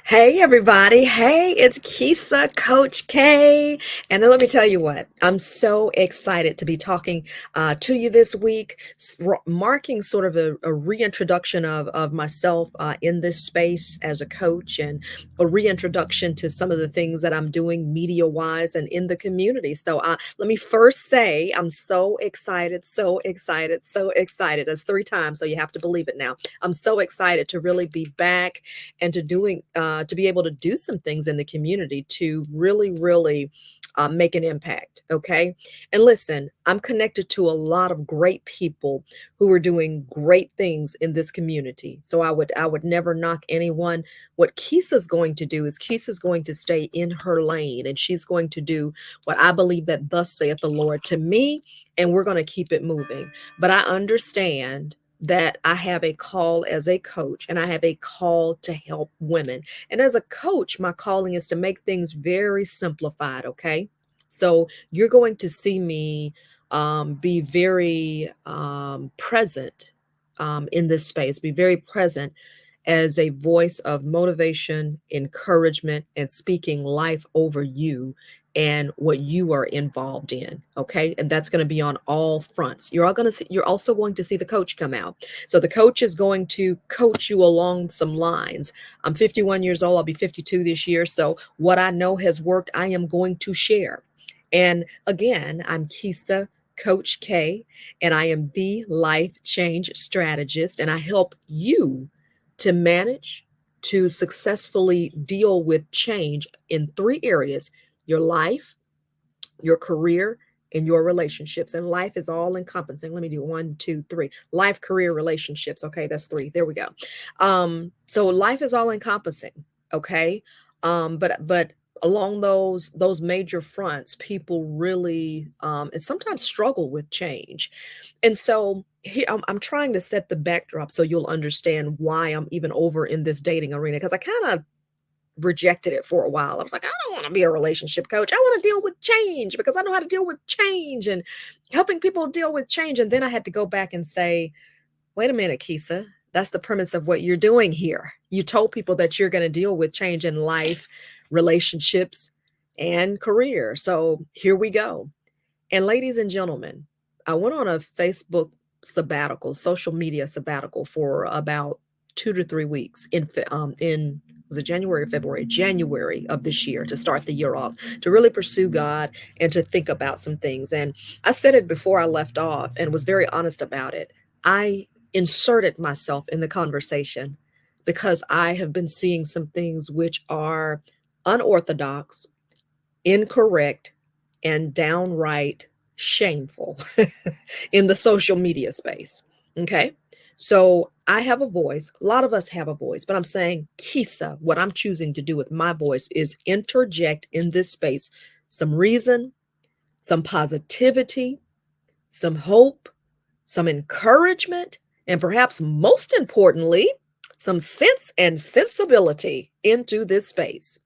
Hey everybody. Hey, it's Kisa, Coach K. And then let me tell you what, I'm so excited to be talking to you this week, marking sort of a reintroduction of myself in this space as a coach and a reintroduction to some of the things that I'm doing media wise and in the community. So let me first say I'm so excited, so excited, so excited. That's three times, so you have to believe it now. I'm so excited to really be back and to be able to do some things in the community to really make an impact. Okay. And listen, I'm connected to a lot of great people who are doing great things in this community. So I would never knock anyone. What Kisa's going to do is Kisa's going to stay in her lane, and she's going to do what I believe that thus saith the Lord to me, and we're going to keep it moving. But I understand that I have a call as a coach, and I have a call to help women. And as a coach, my calling is to make things very simplified. Okay. So you're going to see me be very present in this space, be very present as a voice of motivation, encouragement, and speaking life over you and what you are involved in. Okay. And that's going to be on all fronts. You're also going to see the coach come out. So the coach is going to coach you along some lines. I'm 51 years old. I'll be 52 this year. So what I know has worked, I am going to share. And again, I'm Kisa, Coach K, and I am the life change strategist. And I help you to manage, to successfully deal with change in three areas: your life, your career, and your relationships. And life is all encompassing. Let me do one, two, three. Life, career, relationships. Okay, that's three. There we go. So life is all encompassing. Okay. But along those major fronts, people really and sometimes struggle with change. And so here I'm trying to set the backdrop so you'll understand why I'm even over in this dating arena, because I kind of rejected it for a while. I was like, I don't want to be a relationship coach. I want to deal with change because I know how to deal with change and helping people deal with change. And then I had to go back and say, wait a minute, Kisa, that's the premise of what you're doing here. You told people that you're going to deal with change in life, relationships, and career. So here we go. And ladies and gentlemen, I went on a Facebook sabbatical, social media sabbatical for about 2 to 3 weeks in was it January or February? January of this year, to start the year off, to really pursue God and to think about some things. And I said it before I left off and was very honest about it. I inserted myself in the conversation because I have been seeing some things which are unorthodox, incorrect, and downright shameful in the social media space. Okay. So I have a voice. A lot of us have a voice, but I'm saying, Kisa, what I'm choosing to do with my voice is interject in this space some reason, some positivity, some hope, some encouragement, and perhaps most importantly, some sense and sensibility into this space.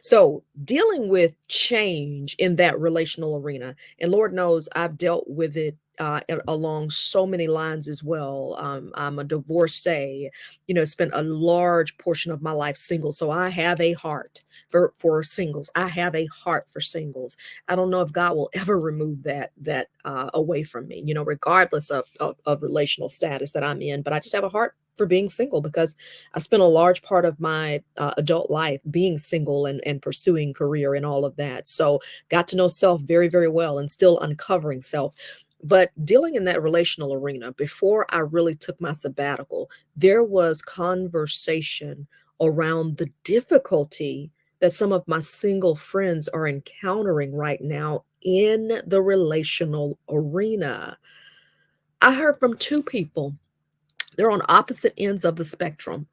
So, dealing with change in that relational arena, and Lord knows I've dealt with it along so many lines as well. I'm a divorcee, spent a large portion of my life single. So, I have a heart for singles. I have a heart for singles. I don't know if God will ever remove that away from me, regardless of relational status that I'm in. But I just have a heart for being single because I spent a large part of my adult life being single and pursuing career and all of that. So got to know self very, very well and still uncovering self. But dealing in that relational arena, before I really took my sabbatical, there was conversation around the difficulty that some of my single friends are encountering right now in the relational arena. I heard from two people. They're on opposite ends of the spectrum.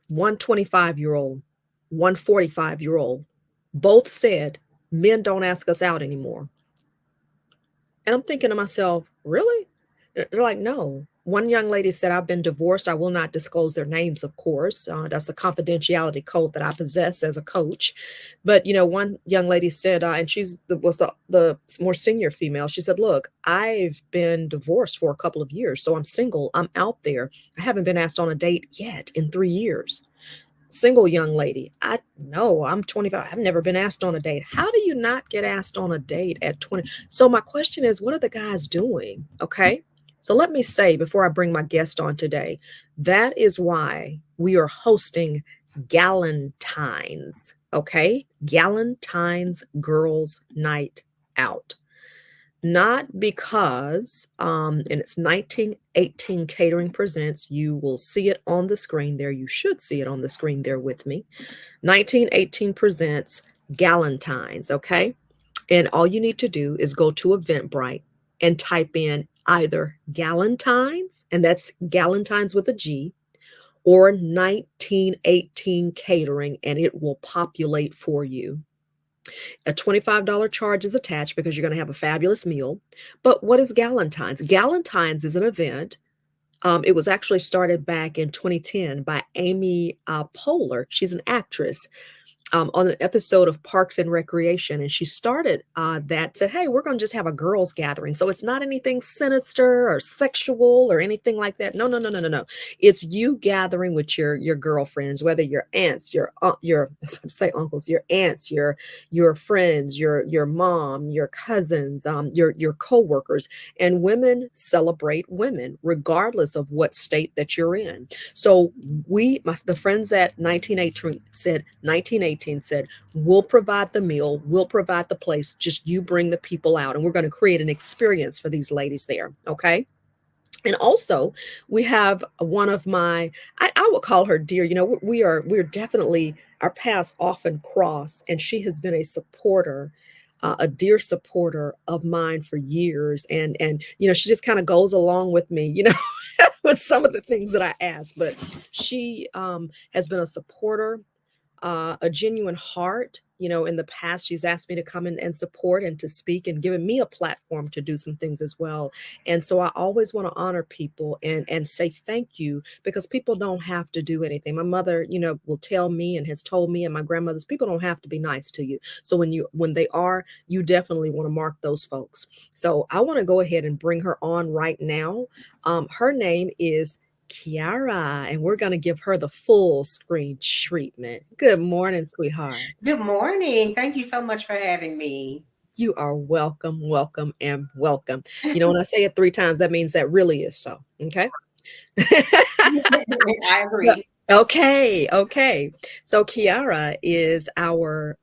One 25-year-old, one 45-year-old. Both said, men don't ask us out anymore. And I'm thinking to myself, really? They're like, no. One young lady said, I've been divorced. I will not disclose their names, of course. That's a confidentiality code that I possess as a coach. But, one young lady said, and was the more senior female, she said, look, I've been divorced for a couple of years. So I'm single. I'm out there. I haven't been asked on a date yet in 3 years. Single young lady. I know I'm 25. I've never been asked on a date. How do you not get asked on a date at 20? So my question is, what are the guys doing? Okay. So let me say before I bring my guest on today, that is why we are hosting Galentines. Okay. Galentine's Girls Night Out. Not because, and it's 1918 Catering Presents. You will see it on the screen there. You should see it on the screen there with me. 1918 Presents Galentines, okay? And all you need to do is go to Eventbrite and type in either Galentines, and that's Galentines with a G, or 1918 Catering, and it will populate for you. A $25 charge is attached because you're going to have a fabulous meal. But what is Galentine's? Galentine's is an event. It was actually started back in 2010 by Amy Poehler. She's an actress on an episode of Parks and Recreation, and she started that, said, hey, we're going to just have a girls gathering, so it's not anything sinister or sexual or anything like that. No, no, no, no, no, no. It's you gathering with your girlfriends, whether your aunts, your say uncles, your aunts, your friends, your mom, your cousins, your coworkers. And women celebrate women regardless of what state that you're in. So the friends at 1918 said, we'll provide the meal, we'll provide the place, just you bring the people out, and we're going to create an experience for these ladies there. Okay. And also, we have one of my, I would call her dear. You know, we're definitely, our paths often cross, and she has been a supporter, a dear supporter of mine for years. And you know, she just kind of goes along with me, you know, with some of the things that I ask. But she has been a supporter, a genuine heart. You know, in the past, she's asked me to come in and support and to speak, and given me a platform to do some things as well. And so I always want to honor people and say thank you, because people don't have to do anything. My mother, you know, will tell me and has told me, and my grandmother's, people don't have to be nice to you. So when they are, you definitely want to mark those folks. So I want to go ahead and bring her on right now. Her name is Keara, and we're going to give her the full screen treatment. Good morning, sweetheart. Good morning. Thank you so much for having me. You are welcome, welcome, and welcome. You know, when I say it three times, that means that really is so. Okay. I Well, agree. okay, okay. So Kiara is our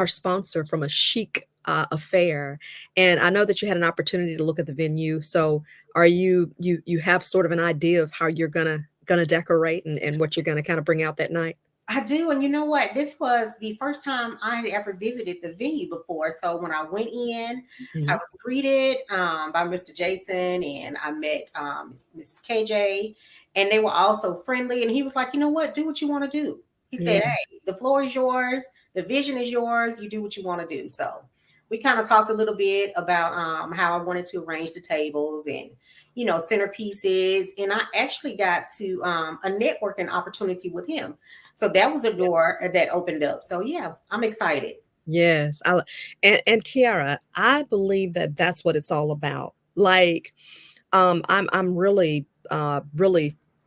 sponsor from A Chic Affair, and I know that you had an opportunity to look at the venue. So are you have sort of an idea of how you're gonna decorate and what you're gonna kind of bring out that night? I do. And you know what? This was the first time I had ever visited the venue before. So when I went in, I Mhm. was greeted by Mr. Jason, and I met Mrs. KJ, and they were also friendly. And he was like, you know what? Do what you want to do. He said, Yeah. hey, the floor is yours. The vision is yours. You do what you want to do. So we kind of talked a little bit about how I wanted to arrange the tables and, centerpieces. And I actually got to a networking opportunity with him. So that was a door that opened up. So yeah, I'm excited. Yes, and Kiara, I believe that that's what it's all about. Like, I'm really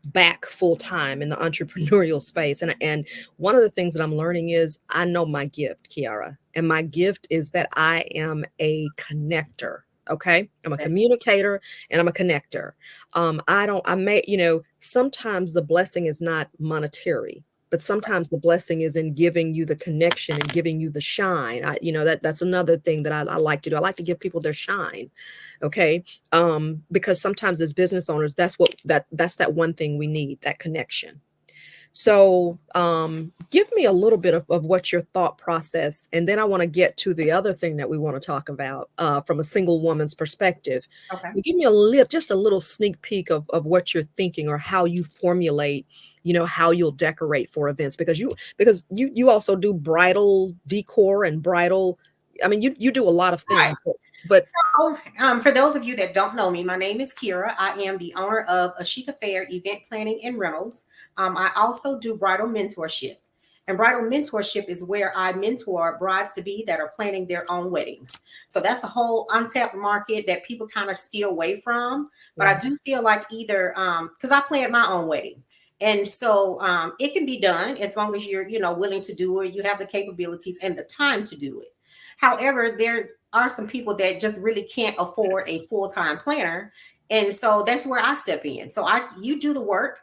back full time in the entrepreneurial space, and one of the things that I'm learning is I know my gift, Kiara, and my gift is that I am a connector. Okay, I'm a communicator and I'm a connector. I may, you know, sometimes the blessing is not monetary, but sometimes the blessing is in giving you the connection and giving you the shine. You know, that's another thing that I like to do. I like to give people their shine. Okay. Because sometimes as business owners, that's that one thing we need, that connection. So give me a little bit of what your thought process, and then I want to get to the other thing that we want to talk about from a single woman's perspective. Okay. But give me just a little sneak peek of what you're thinking, or how you formulate, you know, how you'll decorate for events, because you also do bridal decor and bridal. I mean, you do a lot of Right. things, but So, for those of you that don't know me, my name is Keara. I am the owner of A Chic Affair Event Planning and Rentals. I also do bridal mentorship. And bridal mentorship is where I mentor brides to be that are planning their own weddings. So that's a whole untapped market that people kind of steer away from. But I yeah, do feel like either, because I planned my own wedding. And so it can be done as long as you're, willing to do it. You have the capabilities and the time to do it. However, there are some people that just really can't afford a full-time planner. And so that's where I step in. So you do the work.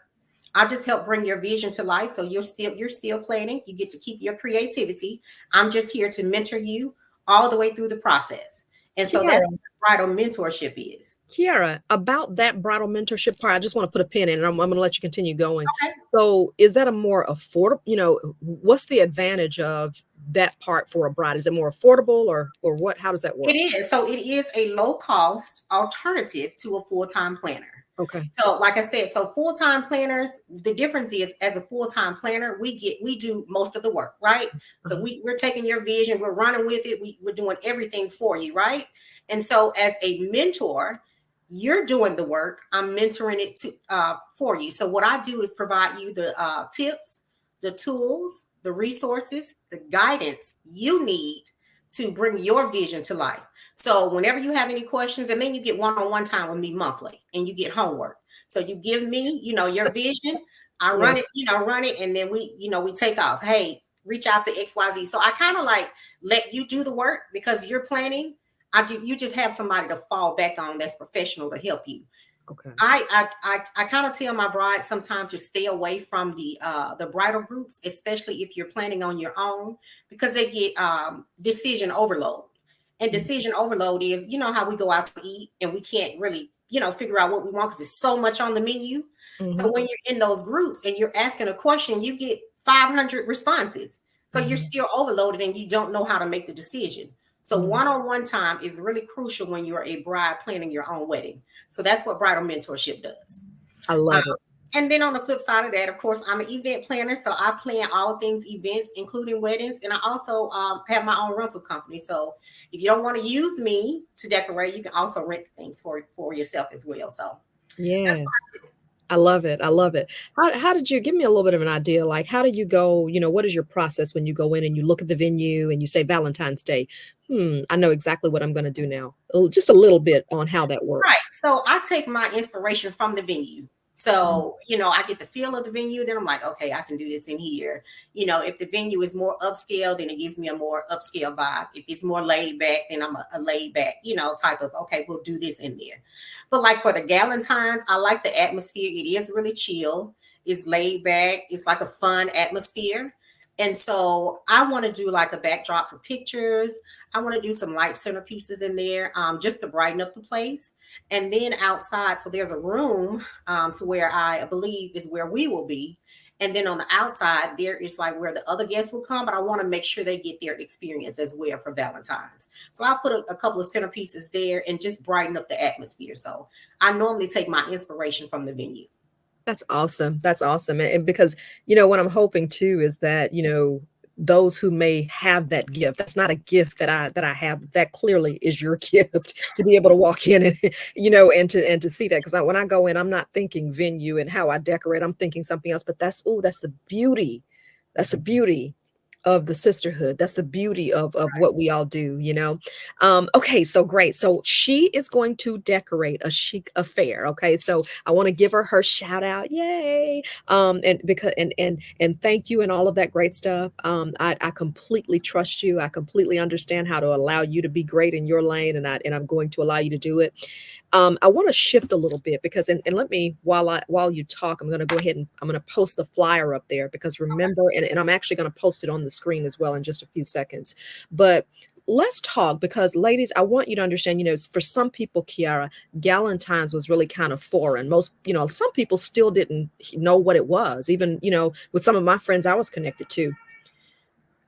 I just help bring your vision to life. So you're still planning. You get to keep your creativity. I'm just here to mentor you all the way through the process. And so that's Kiara, what bridal mentorship is. Kiara, about that bridal mentorship part, I just want to put a pin in, and I'm going to let you continue going. Okay. So, is that a more affordable? What's the advantage of that part for a bride? Is it more affordable, or what? How does that It work? is. So it is a low cost alternative to a full time planner. Okay. So, like I said, so full time planners, the difference is as a full time planner, we do most of the work, right? So Uh-huh. we're taking your vision, we're running with it, we're doing everything for you, right? And so, as a mentor, you're doing the work. I'm mentoring it for you. So what I do is provide you the tips, the tools, the resources, the guidance you need to bring your vision to life. So whenever you have any questions, and then you get one-on-one time with me monthly, and you get homework. So you give me, your vision. I Yeah. run it, and then we take off. Hey, reach out to XYZ. So I kind of like let you do the work because you're planning. You just have somebody to fall back on that's professional to help you. Okay. I kind of tell my brides sometimes to stay away from the bridal groups, especially if you're planning on your own, because they get decision overload. And Mhm. decision overload is, how we go out to eat and we can't really, figure out what we want because there's so much on the menu. So Mhm. when you're in those groups and you're asking a question, you get 500 responses. So you're Mhm. still overloaded and you don't know how to make the decision. So Mhm. one-on-one time is really crucial when you're a bride planning your own wedding. So that's what bridal mentorship does. I Um, love it. and then on the flip side of that, of course, I'm an event planner. So I plan all things events, including weddings. And I also have my own rental company. So if you don't want to use me to decorate, you can also rent things for yourself as well. So that's Yes. I love it. I love it. How did you give me a little bit of an idea? Like, how do you go? What is your process when you go in and you look at the venue and you say Valentine's Day? I know exactly what I'm going to do now. Just a little bit on how that right. works. So I take my inspiration from the venue. Mhm. So, I get the feel of the venue, then I'm like, okay, I can do this in here. If the venue is more upscale, then it gives me a more upscale vibe. If it's more laid back, then I'm a laid back, type of, okay, we'll do this in there. But like for the Galentines, I like the atmosphere. It is really chill. It's laid back. It's like a fun atmosphere. And so I want to do like a backdrop for pictures. I want to do some light centerpieces in there just to brighten up the place. And then outside, so there's a room to where I believe is where we will be. And then on the outside, there is like where the other guests will come, but I want to make sure they get their experience as well for Valentine's. So I put a couple of centerpieces there and just brighten up the atmosphere. So I normally take my inspiration from the venue. That's awesome. That's awesome. And because, what I'm hoping too is that, those who may have that gift, that's not a gift that I have. That clearly is your gift to be able to walk in and, and to see that. Because when I go in, I'm not thinking venue and how I decorate. I'm thinking something else. But that's the beauty. That's the beauty of the sisterhood. That's the beauty of what we all do. Okay, so great. So she is going to decorate a chic affair. Okay, so I want to give her shout out. Yay. And because and thank you and all of that great stuff. I completely trust you. I completely understand how to allow you to be great in your lane, and I'm going to allow you to do it. I want to shift a little bit because, and let me, while you talk, I'm going to go ahead and I'm going to post the flyer up there because remember, and I'm actually going to post it on the screen as well in just a few seconds. But let's talk because, ladies, I want you to understand, for some people, Kiara, Galentine's was really kind of foreign. Most, some people still didn't know what it was, even, with some of my friends I was connected to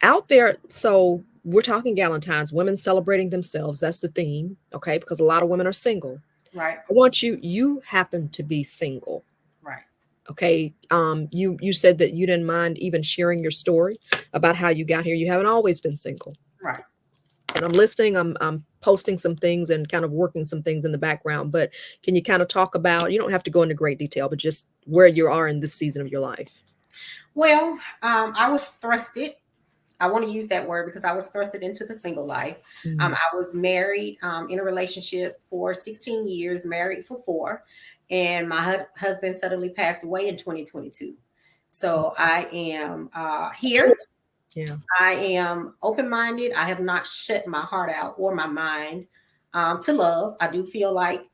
out there. So we're talking Galentine's, women celebrating themselves. That's the theme, okay? Because a lot of women are single. Right, I want you happen to be single. right, Okay. You said that you didn't mind even sharing your story about how you got here. You haven't always been single. right. And I'm listening, I'm posting some things and kind of working some things in the background. But can you kind of talk about, you don't have to go into great detail, but just where you are in this season of your life? Well, I was thrusted. I want to use that word because I was thrusted into the single life. Mhm. I was married in a relationship for 16 years, married for 4. and my husband suddenly passed away in 2022. So I am here. Yeah. I am open minded. I have not shut my heart out or my mind to love. I do feel like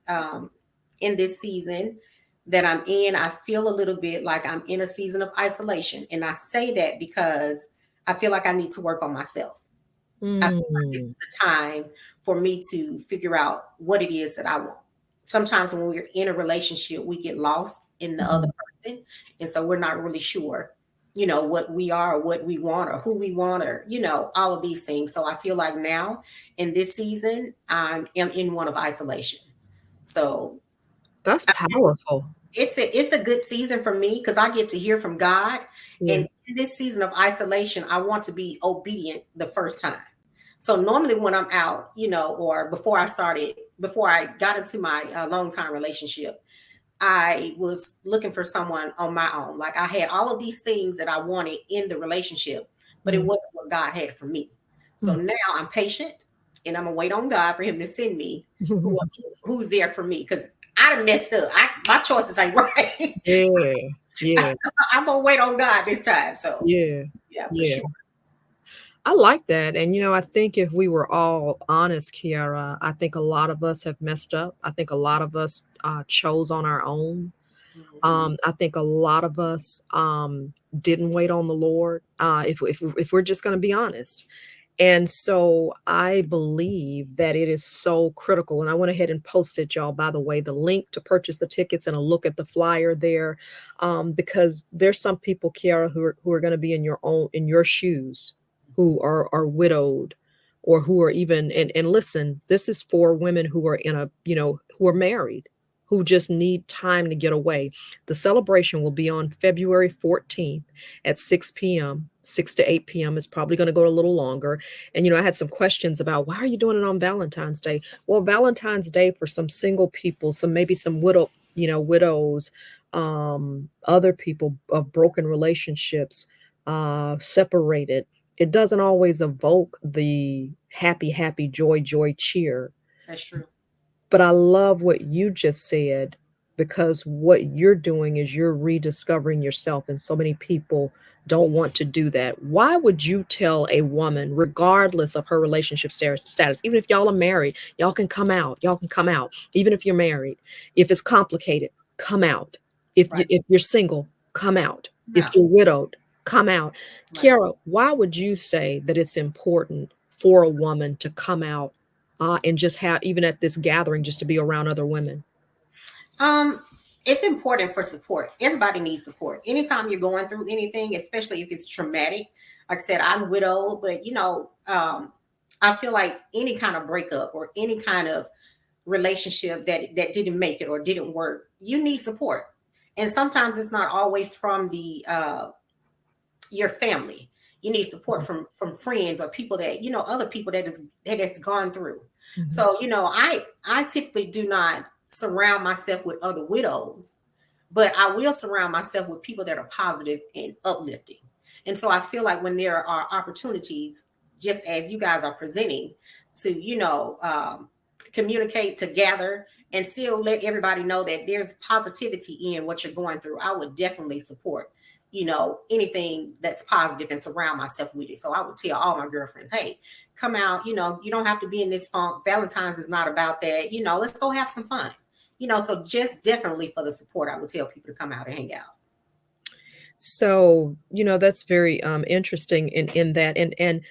in this season that I'm in, I feel a little bit like I'm in a season of isolation. And I say that because I feel like I need to work on myself. I feel like this is Mm. a time for me to figure out what it is that I want. Sometimes when we're in a relationship, we get lost in the other Mhm. person. And so we're not really sure, what we are, or what we want, or who we want, or, all of these things. So I feel like now in this season, I am in one of isolation. So That's I powerful. it's a good season for me because I get to hear from God. Yeah. And in this season of isolation, I want to be obedient the first time. So normally when I'm out, or before I got into my long time relationship, I was looking for someone on my own. Like I had all of these things that I wanted in the relationship, but it Mm. wasn't what God had for me. So Mm. now I'm patient and I'm gonna wait on God for Him to send me who who's there for me because I done messed up. My choices ain't right. Yeah. Yeah. I'm gonna wait on God this time. So Yeah. yeah, for Yeah. sure. I like that. And, I think if we were all honest, Kiara, I think a lot of us have messed up. I think a lot of us chose on our own. Mhm. I think a lot of us didn't wait on the Lord, if we're just going to be honest. And so I believe that it is so critical. And I went ahead and posted, y'all, by the way, the link to purchase the tickets and a look at the flyer there, because there's some people, Kiara, who are going to be in your shoes, who are widowed, or who are even, and listen, this is for women who are who are married, who just need time to get away. The celebration will be on February 14th at 6 p.m., 6 to 8 p.m. It's probably going to go a little longer. And, I had some questions about, why are you doing it on Valentine's Day? Well, Valentine's Day for some single people, maybe some widows, other people of broken relationships, separated. It doesn't always evoke the happy, happy, joy, joy, cheer. That's true. But I love what you just said, because what you're doing is you're rediscovering yourself, and so many people don't want to do that. Why would you tell a woman, regardless of her relationship status, even if y'all are married, y'all can come out, even if you're married, if it's complicated, come out. Right. If you're single, come out. If No. you're widowed, come out. Right. Kiara, why would you say that it's important for a woman to come out, and just have, even at this gathering, just to be around other women? Um, it's important for support. Everybody needs support. Anytime you're going through anything, especially if it's traumatic. Like I said, I'm widowed, but I feel like any kind of breakup or any kind of relationship that didn't make it or didn't work, you need support. And sometimes it's not always from the your family. You need support from friends or people that other people that has gone through. Mhm. So I typically do not surround myself with other widows, but I will surround myself with people that are positive and uplifting. And so I feel like when there are opportunities, just as you guys are presenting, to communicate, to gather, and still let everybody know that there's positivity in what you're going through, I would definitely support anything that's positive and surround myself with it. So I would tell all my girlfriends, hey, come out, you don't have to be in this funk. Valentine's is not about that. Let's go have some fun. So just definitely for the support, I would tell people to come out and hang out. So, that's very interesting in that. And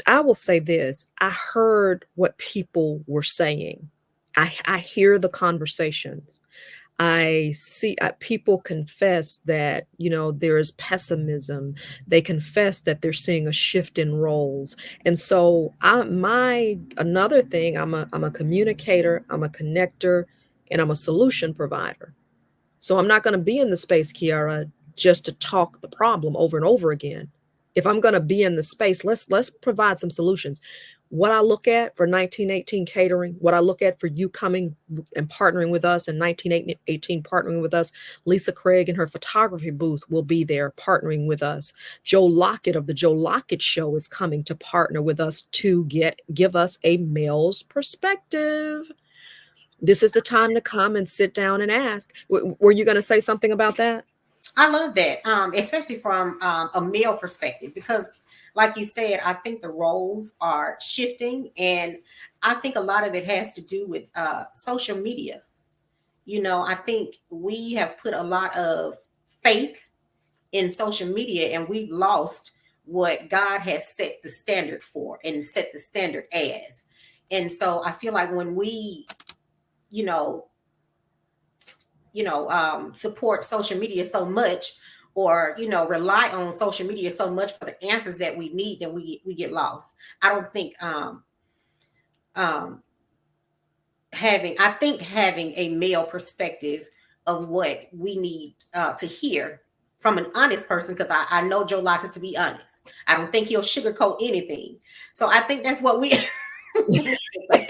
I will say this, I heard what people were saying. I hear the conversations. I see, people confess that, there is pessimism. They confess that they're seeing a shift in roles. And so another thing, I'm a communicator, I'm a connector, and I'm a solution provider. So I'm not going to be in the space, Kiara, just to talk the problem over and over again. If I'm going to be in the space, let's provide some solutions. What I look at for 1918 catering, what I look at for you coming and partnering with us, and 1918 partnering with us, Lisa Craig and her photography booth will be there partnering with us. Joe Lockett of the Joe Lockett Show is coming to partner with us to give us a male's perspective. This is the time to come and sit down and ask. Were you going to say something about that? I love that, especially from a male perspective, because, like you said, I think the roles are shifting, and I think a lot of it has to do with social media. I think we have put a lot of faith in social media, and we've lost what God has set the standard for and set the standard as. And so I feel like when we, you know, support social media so much, or rely on social media so much for the answers that we need, then we get lost. I don't think um having a male perspective of what we need to hear from an honest person, because I know Joe Locke to be honest. I don't think he'll sugarcoat anything. So I think that's what we I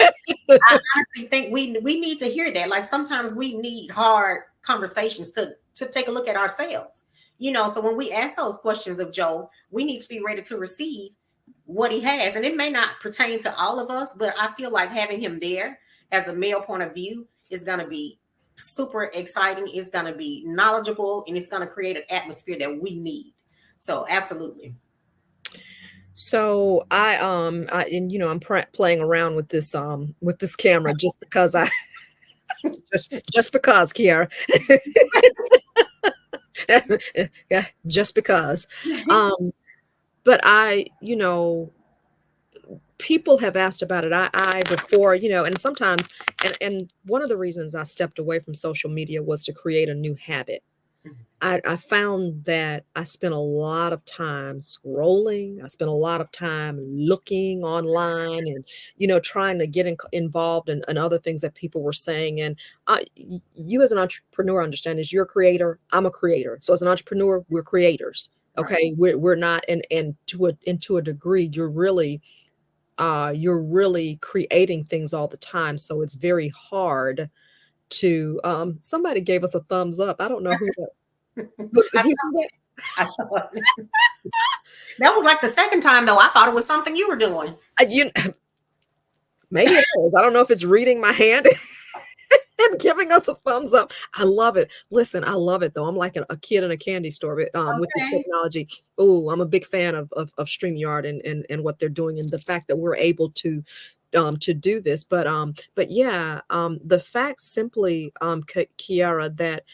honestly think we need to hear that. Like, sometimes we need hard conversations to take a look at ourselves. So when we ask those questions of Joe, we need to be ready to receive what he has. And it may not pertain to all of us, but I feel like having him there as a male point of view is going to be super exciting. It's going to be knowledgeable, and it's going to create an atmosphere that we need. So absolutely. So I and I'm playing around with this camera just because I just because, Kiara. Yeah, just because. Um, but people have asked about it. I before, and sometimes, and one of the reasons I stepped away from social media was to create a new habit. I found that I spent a lot of time scrolling. I spent a lot of time looking online and, trying to get involved in other things that people were saying. And you as an entrepreneur understand is you're a creator. I'm a creator. So as an entrepreneur, we're creators. Right. Okay. We're not, and to a degree, you're really creating things all the time. So it's very hard to, somebody gave us a thumbs up. I don't know who that, I, did you see that? I saw it. That was like the second time, though. I thought it was something you were doing. You maybe it is. I don't know if it's reading my hand and giving us a thumbs up. I love it. Listen, I love it though. I'm like a kid in a candy store with this Okay. technology. Oh, I'm a big fan of StreamYard and what they're doing, and the fact that we're able to do this. But yeah, the fact simply, Kiara, that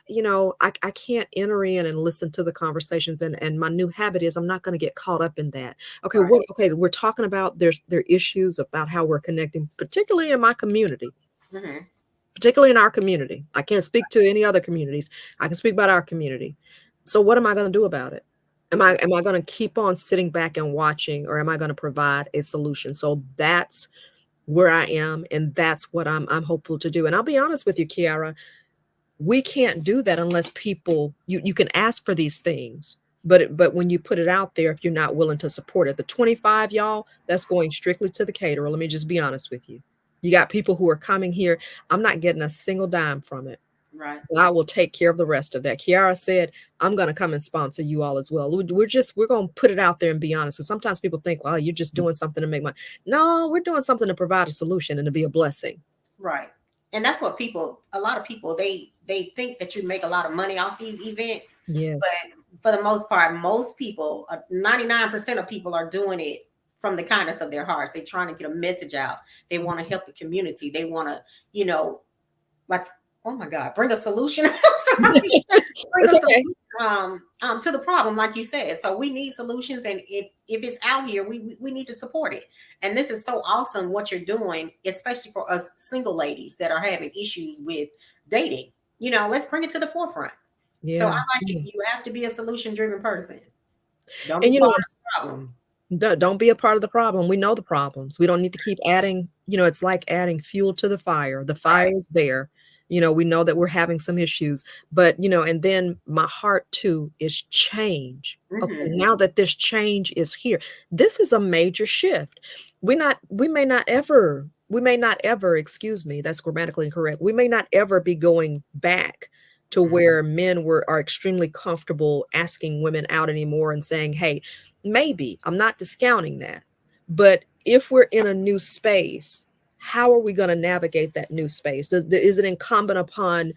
I can't enter in and listen to the conversations, and my new habit is I'm not going to get caught up in that. Okay, Right. okay, we're talking about there are issues about how we're connecting, particularly in my community, Hmm. particularly in our community. I can't speak to any other communities. I can speak about our community. So what am I going to do about it? Am I going to keep on sitting back and watching, or am I going to provide a solution? So that's where I am, and that's what I'm hopeful to do. And I'll be honest with you, Kiara, we can't do that unless people, you can ask for these things, but when you put it out there, if you're not willing to support it, the 25, y'all, that's going strictly to the caterer. Let me just be honest with you. You got people who are coming here. I'm not getting a single dime from it. Right. I will take care of the rest of that. Kiara said, I'm going to come and sponsor you all as well. We're going to put it out there and be honest. Because sometimes people think, well, you're just doing something to make money. No, we're doing something to provide a solution and to be a blessing. Right. And that's what a lot of people, they think that you make a lot of money off these events, Yes. but for the most part, most people, 99% of people are doing it from the kindness of their hearts. They're trying to get a message out. They want to help the community. They want to, like, oh my God, bring a solution. I'm sorry. Bring It's a okay. solution to the problem, like you said. So we need solutions, and if it's out here, we need to support it. And this is so awesome what you're doing, especially for us single ladies that are having issues with dating. Let's bring it to the forefront. So I Yeah. like it. Yeah. You have to be a solution driven person. Don't be And part of the problem. don't be a part of the problem. We know the problems. We don't need to keep adding, it's like adding fuel to the fire. The fire Right. is there. We know that we're having some issues, but and then my heart too is change. Okay, Hmm. now that this change is here, this is a major shift. We may not ever, excuse me, that's grammatically incorrect. We may not ever be going back to where men are extremely comfortable asking women out anymore and saying, hey, maybe I'm not discounting that. But if we're in a new space, how are we going to navigate that new space? Is it incumbent upon,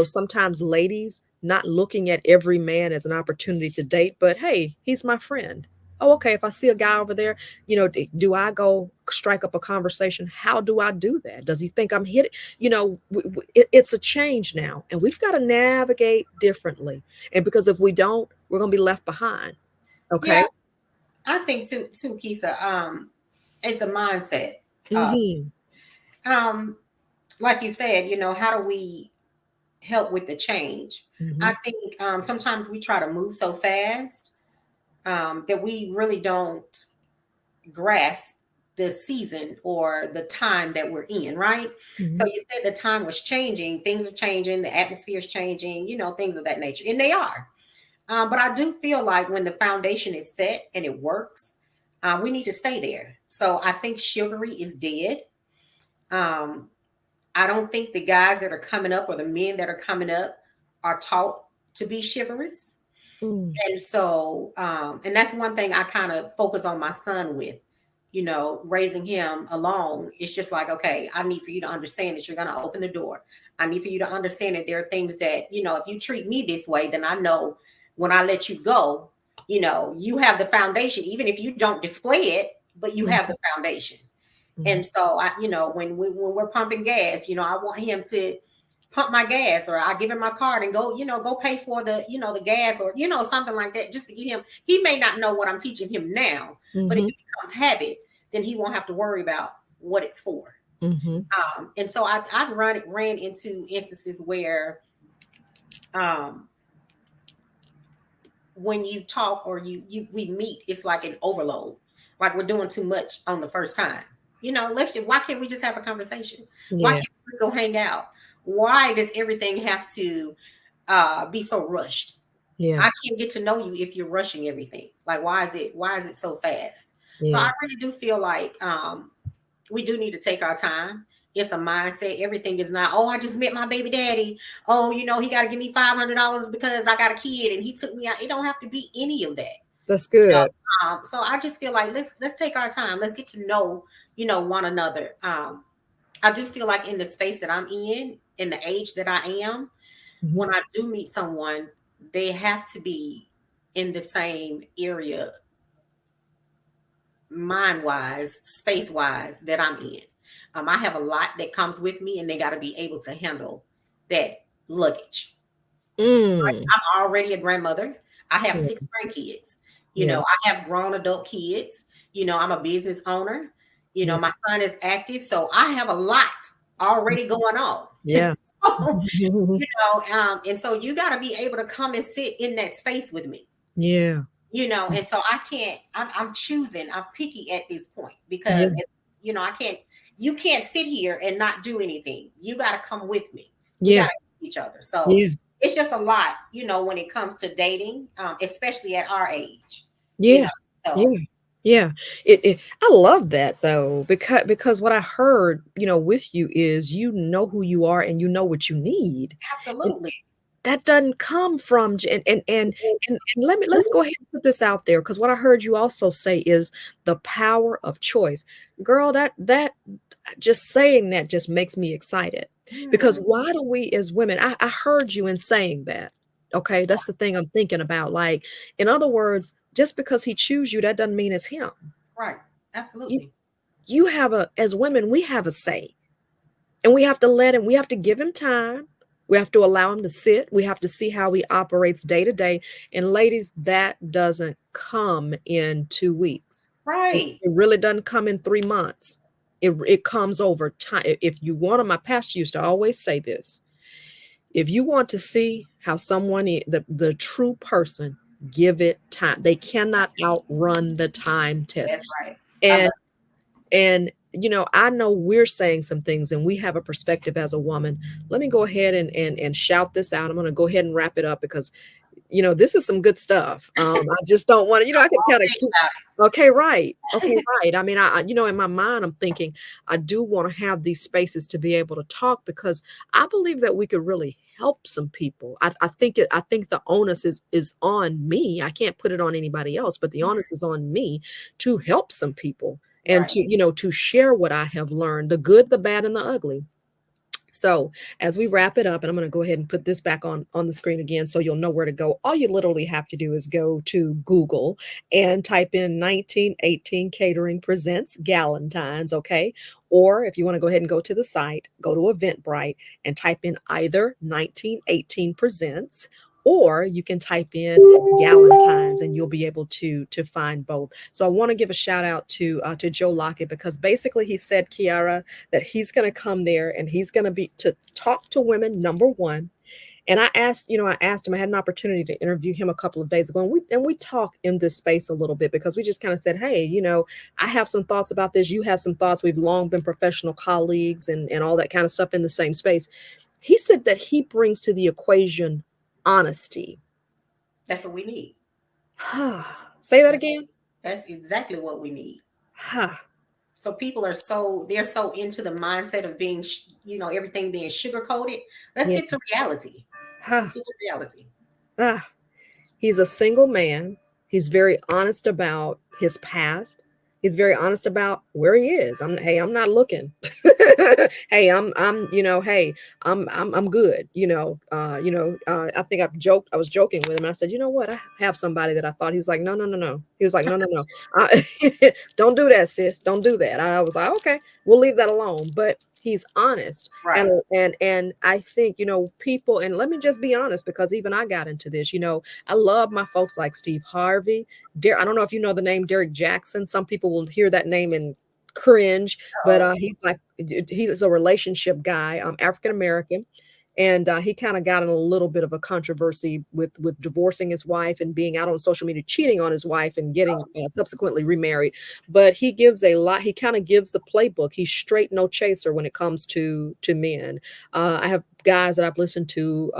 sometimes ladies not looking at every man as an opportunity to date, but hey, he's my friend. Oh, okay. If I see a guy over there, do I go strike up a conversation? How do I do that? Does he think I'm hit? It's a change now, and we've got to navigate differently. And because if we don't, we're going to be left behind. Okay. Yeah, I think too, Kisa. It's a mindset. Uh, Mm-hmm. um, like you said, how do we help with the change? Mm-hmm. I think sometimes we try to move so fast that we really don't grasp the season or the time that we're in, right? So Mm-hmm. you said the time was changing, things are changing, the atmosphere is changing, things of that nature, and they are. But I do feel like when the foundation is set and it works, we need to stay there. So I think chivalry is dead. Um, I don't think the guys that are coming up or the men that are coming up are taught to be chivalrous. Mm-hmm. And so, and that's one thing I kind of focus on my son with, raising him alone. It's just like, okay, I need for you to understand that you're going to open the door. I need for you to understand that there are things that, if you treat me this way, then I know when I let you go, you have the foundation, even if you don't display it, but you have the foundation. Mm-hmm. And so when we're pumping gas, I want him to pump my gas, or I give him my card and go pay for the gas, or something like that, just to get him. He may not know what I'm teaching him now, but if Mm-hmm. it becomes habit, then he won't have to worry about what it's for. Mm-hmm. And so I've ran into instances where um, when you talk or we meet, it's like an overload, like we're doing too much on the first time. Why can't we just have a conversation? Why Yeah. can't we go hang out? Why does everything have to be so rushed? Yeah. I can't get to know you if you're rushing everything. Like, why is it so fast? So Yeah. I really do feel like we do need to take our time. It's a mindset. Everything is not, oh, I just met my baby daddy. Oh, he got to give me $500 because I got a kid and he took me out. It don't have to be any of that. That's You know? good. So I just feel like let's take our time. Let's get to know, one another. I do feel like in the space that I'm in the age that I am, Mm-hmm. when I do meet someone, they have to be in the same area, mind wise, space wise, that I'm in. I have a lot that comes with me, and they got to be able to handle that luggage. Mm. I'm already a grandmother. I have Yeah. 6 grandkids. Yeah. I have grown adult kids. I'm a business owner. Yeah. My son is active. So I have a lot already going on. Yeah. So, and so you got to be able to come and sit in that space with me. Yeah. And so I can't, I'm choosing, I'm picky at this point Yeah. because, I can't, you can't sit here and not do anything. You got to come with me. We got Yeah. to each other. So Yeah. it's just a lot, when it comes to dating, especially at our age, you Yeah. know. So Yeah. Yeah. I love that though, because what I heard, with you is you know who you are and you know what you need. And absolutely. that doesn't come from and let's go ahead and put this out there, because what I heard you also say is the power of choice. Girl, that just saying that just makes me excited, because Mhm. why do we as women, I heard you in saying that. Okay, that's the thing I'm thinking about. Like, in other words, just because he choose you, that doesn't mean it's him. Right. You Absolutely. you have as women, we have a say, and we have to give him time. We have to allow him to sit. We have to see how he operates day to day. And ladies, that doesn't come in 2 weeks. Right. It really doesn't come in 3 months. It comes over time. If you want to, my pastor used to always say this: if you want to see how someone is, the true person, give it time. They cannot outrun the time test. That's right. I love And I know we're saying some things and we have a perspective as a woman. Let me go ahead and shout this out. I'm going to go ahead and wrap it up, because this is some good stuff. I just don't want to, I can kind of think keep. about Okay, right. Okay, it. right. I mean, in my mind, I'm thinking I do want to have these spaces to be able to talk, because I believe that we could really help some people. I think the onus is on me. I can't put it on anybody else, but the onus is on me to help some people. and Right. to, to share what I have learned, the good, the bad, and the ugly. So as we wrap it up, and I'm going to go ahead and put this back on the screen again so you'll know where to go. All you literally have to do is go to Google and type in 1918 Catering Presents Galentines, okay? Or if you want to go ahead and go to the site, go to Eventbrite and type in either 1918 Presents, or you can type in Galentines and you'll be able to find both. So I want to give a shout out to Joe Lockett, because basically he said, Keara, that he's going to come there and he's going to be to talk to women, number one. And I asked him, I had an opportunity to interview him a couple of days ago, and we talked in this space a little bit, because we just kind of said, hey, I have some thoughts about this, you have some thoughts, we've long been professional colleagues and all that kind of stuff in the same space. He said that he brings to the equation honesty. That's what we need. Say that That's again. that's exactly what we need. Ha. So people are they're so into the mindset of being, everything being sugar coated. Let's Yeah. get to reality. Let's Ha. get to reality. Ah. He's a single man. He's very honest about his past. He's very honest about where he is. I'm not looking. Hey, hey, I'm good. I think I was joking with him. And I said, you know what? I have somebody that I thought. He was like, no, no, no, no. He was like, no, no, no. I, don't do that, sis. Don't do that. I was like, okay, we'll leave that alone. But he's honest. Right. And I think, people, and let me just be honest, because even I got into this, I love my folks like Steve Harvey. I don't know if you know the name Derek Jackson. Some people will hear that name and cringe, but Oh, okay. he's a relationship guy, African American. And he kind of got in a little bit of a controversy with divorcing his wife and being out on social media, cheating on his wife and getting subsequently remarried. But he gives a lot. He kind of gives the playbook. He's straight, no chaser when it comes to men. I have guys that I've listened to,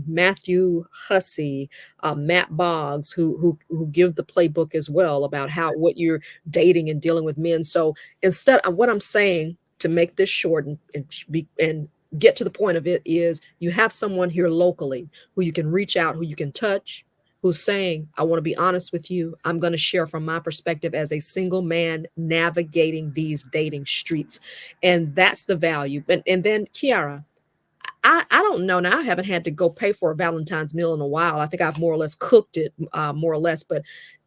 Matthew Hussey, Matt Boggs, who give the playbook as well about what you're dating and dealing with men. So instead of what I'm saying, to make this short and get to the point of it, is you have someone here locally who you can reach out, who you can touch, who's saying, I want to be honest with you. I'm going to share from my perspective as a single man navigating these dating streets. And that's the value. And then, Keara, I don't know. Now, I haven't had to go pay for a Valentine's meal in a while. I think I've more or less cooked it, more or less, but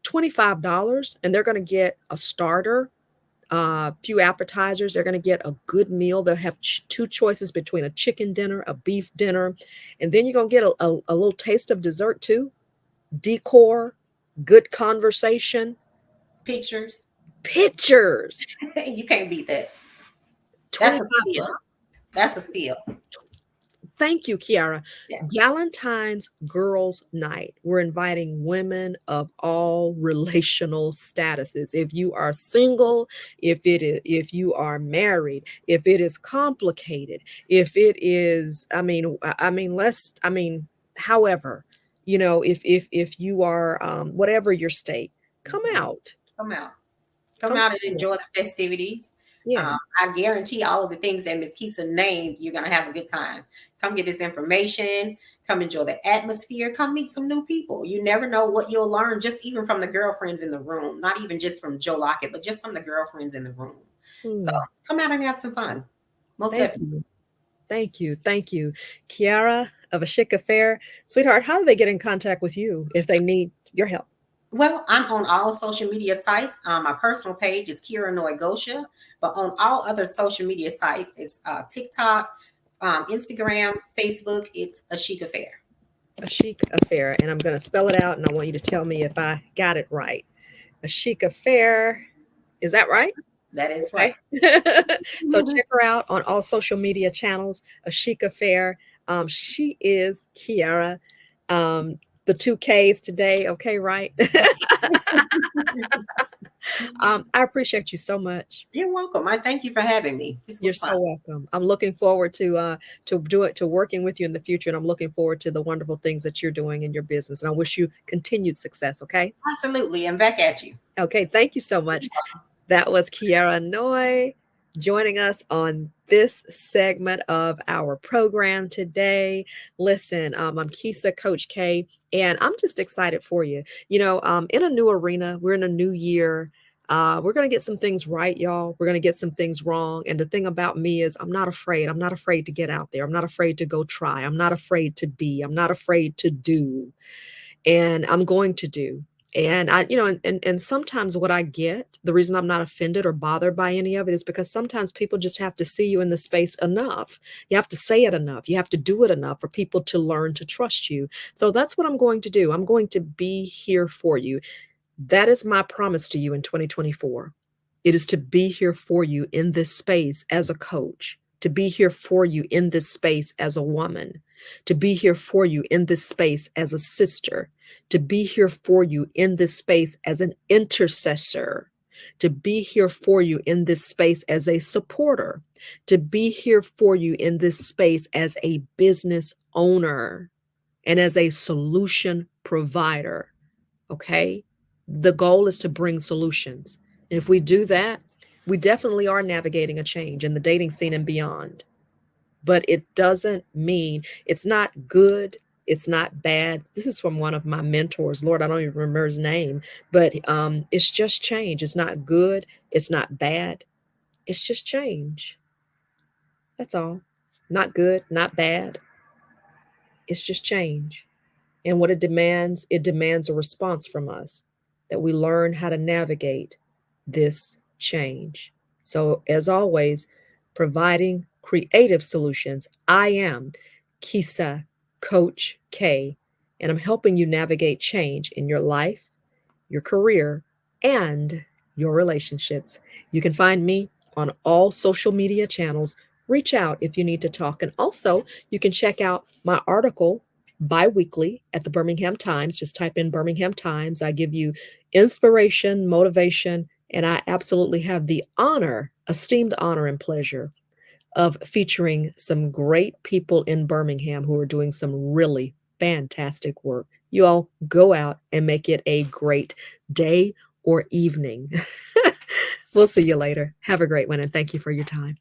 $25, and they're going to get a starter, few appetizers. They're going to get a good meal. They'll have two choices between a chicken dinner, a beef dinner, and then you're going to get a little taste of dessert too. Decor, good conversation, Pictures. pictures. You can't beat that. That's a 25 steal. bucks. That's a steal. Thank you, Keara. Yeah. Galentine's Girls Night. We're inviting women of all relational statuses. If you are single, if you are married, if it is complicated, if it is, however, if you are, whatever your state, come Mhm. out, Come out. Come come out and support. enjoy the festivities. Yes. I guarantee all of the things that Miss Keisa named, you're gonna have a good time. Come get this information. Come enjoy the atmosphere. Come meet some new people. You never know what you'll learn, just even from the girlfriends in the room. Not even just from Joe Lockett, but just from the girlfriends in the room. So Hmm. come out and have some fun. Most Thank definitely. you. Thank you. Thank you. Keara of A Chic Affair. Sweetheart, how do they get in contact with you if they need your help? Well, I'm on all social media sites. My personal page is Keara Noy, but on all other social media sites, it's TikTok, Instagram, Facebook. It's A Chic Affair. A Chic Affair. And I'm going to spell it out and I want you to tell me if I got it right. A Chic Affair. Is that right? That is right. Okay. So check her out on all social media channels. A Chic Affair. She is Keara. The two Ks today. Okay, right? I appreciate you so much. You're welcome. I thank you for having me. This You're was fun. so welcome. I'm looking forward to working with you in the future, and I'm looking forward to the wonderful things that you're doing in your business. And I wish you continued success. Okay. Absolutely. And back at you. Okay. Thank you so much. That was Keara Noy joining us on this segment of our program today. Listen, I'm Keisa Coach K, and I'm just excited for you. In a new arena, we're in a new year. We're going to get some things right, y'all. We're going to get some things wrong. And the thing about me is I'm not afraid. I'm not afraid to get out there. I'm not afraid to go try. I'm not afraid to be. I'm not afraid to do. And I'm going to do. And and sometimes what I get, the reason I'm not offended or bothered by any of it is because sometimes people just have to see you in the space enough. You have to say it enough. You have to do it enough for people to learn to trust you. So that's what I'm going to do. I'm going to be here for you. That is my promise to you in 2024. It is to be here for you in this space as a coach, to be here for you in this space as a woman, to be here for you in this space as a sister, to be here for you in this space as an intercessor, to be here for you in this space as a supporter, to be here for you in this space as a business owner and as a solution provider. Okay? The goal is to bring solutions. And if we do that, we definitely are navigating a change in the dating scene and beyond. But it doesn't mean it's not good. It's not bad. This is from one of my mentors. Lord, I don't even remember his name, but it's just change. It's not good. It's not bad. It's just change. That's all. Not good, not bad. It's just change. And what it demands a response from us that we learn how to navigate this change. So, as always, providing creative solutions. I am Kisa Coach K, and I'm helping you navigate change in your life, your career, and your relationships. You can find me on all social media channels. Reach out if you need to talk. And also, you can check out my article bi-weekly at the Birmingham Times. Just type in Birmingham Times. I give you inspiration, motivation, and I absolutely have the honor, esteemed honor and pleasure of featuring some great people in Birmingham who are doing some really fantastic work. You all go out and make it a great day or evening. We'll see you later. Have a great one, and thank you for your time.